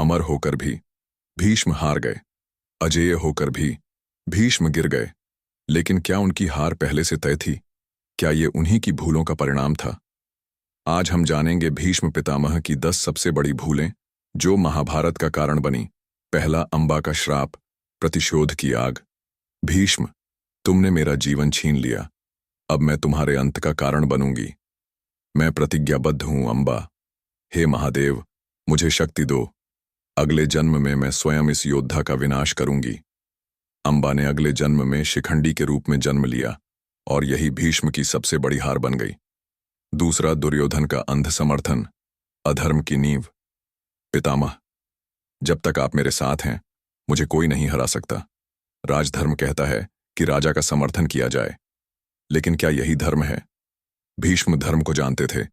अमर होकर भी भीष्म हार गए, अजेय होकर भी भीष्म गिर गए। लेकिन क्या उनकी हार पहले से तय थी? क्या ये उन्हीं की भूलों का परिणाम था? आज हम जानेंगे भीष्म पितामह की 10 सबसे बड़ी भूलें जो महाभारत का कारण बनी। पहला, अंबा का श्राप, प्रतिशोध की आग। भीष्म, तुमने मेरा जीवन छीन लिया, अब मैं तुम्हारे अंत का कारण बनूंगी। मैं प्रतिज्ञाबद्ध हूं अंबा। हे महादेव, मुझे शक्ति दो। अगले जन्म में मैं स्वयं इस योद्धा का विनाश करूंगी। अंबा ने अगले जन्म में शिखंडी के रूप में जन्म लिया और यही भीष्म की सबसे बड़ी हार बन गई। दूसरा, दुर्योधन का अंध समर्थन, अधर्म की नींव। पितामह, जब तक आप मेरे साथ हैं मुझे कोई नहीं हरा सकता। राजधर्म कहता है कि राजा का समर्थन किया जाए, लेकिन क्या यही धर्म है? भीष्म धर्म को जानते थे,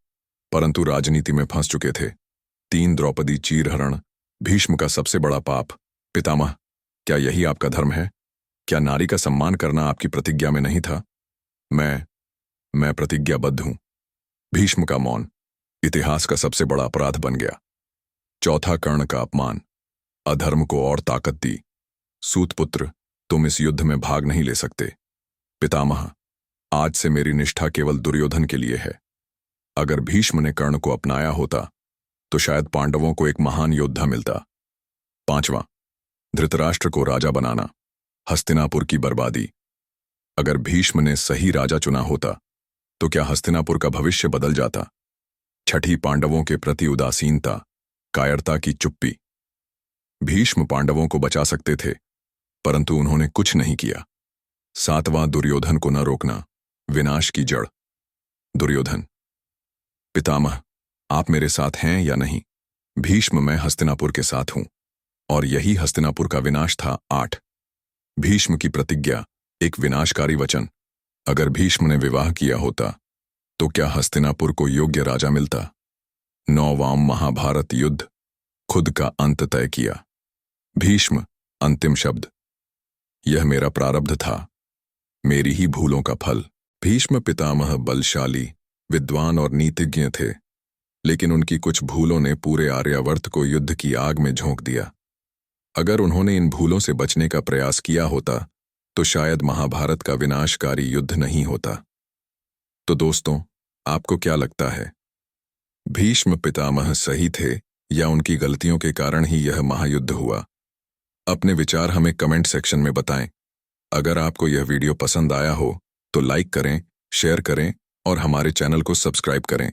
परंतु राजनीति में फंस चुके थे। 3 द्रौपदी चीरहरण, भीष्म का सबसे बड़ा पाप। पितामह, क्या यही आपका धर्म है? क्या नारी का सम्मान करना आपकी प्रतिज्ञा में नहीं था? मैं प्रतिज्ञाबद्ध हूं। भीष्म का मौन इतिहास का सबसे बड़ा अपराध बन गया। चौथा, कर्ण का अपमान, अधर्म को और ताकत दी। सूतपुत्र, तुम इस युद्ध में भाग नहीं ले सकते। पितामह, आज से मेरी निष्ठा केवल दुर्योधन के लिए है। अगर भीष्म ने कर्ण को अपनाया होता तो शायद पांडवों को एक महान योद्धा मिलता। पांचवां, धृतराष्ट्र को राजा बनाना, हस्तिनापुर की बर्बादी। अगर भीष्म ने सही राजा चुना होता तो क्या हस्तिनापुर का भविष्य बदल जाता? छठी, पांडवों के प्रति उदासीनता, कायरता की चुप्पी। भीष्म पांडवों को बचा सकते थे, परंतु उन्होंने कुछ नहीं किया। सातवां, दुर्योधन को न रोकना, विनाश की जड़। दुर्योधन, पितामह, आप मेरे साथ हैं या नहीं? भीष्म, मैं हस्तिनापुर के साथ हूं और यही हस्तिनापुर का विनाश था। 8, भीष्म की प्रतिज्ञा, एक विनाशकारी वचन। अगर भीष्म ने विवाह किया होता तो क्या हस्तिनापुर को योग्य राजा मिलता? 9वां, महाभारत युद्ध, खुद का अंत तय किया। भीष्म, अंतिम शब्द, यह मेरा प्रारब्ध था, मेरी ही भूलों का फल। भीष्म पितामह बलशाली, विद्वान और नीतिज्ञ थे, लेकिन उनकी कुछ भूलों ने पूरे आर्यावर्त को युद्ध की आग में झोंक दिया। अगर उन्होंने इन भूलों से बचने का प्रयास किया होता तो शायद महाभारत का विनाशकारी युद्ध नहीं होता। तो दोस्तों, आपको क्या लगता है? भीष्म पितामह सही थे या उनकी गलतियों के कारण ही यह महायुद्ध हुआ? अपने विचार हमें कमेंट सेक्शन में बताएं। अगर आपको यह वीडियो पसंद आया हो तो लाइक करें, शेयर करें और हमारे चैनल को सब्सक्राइब करें।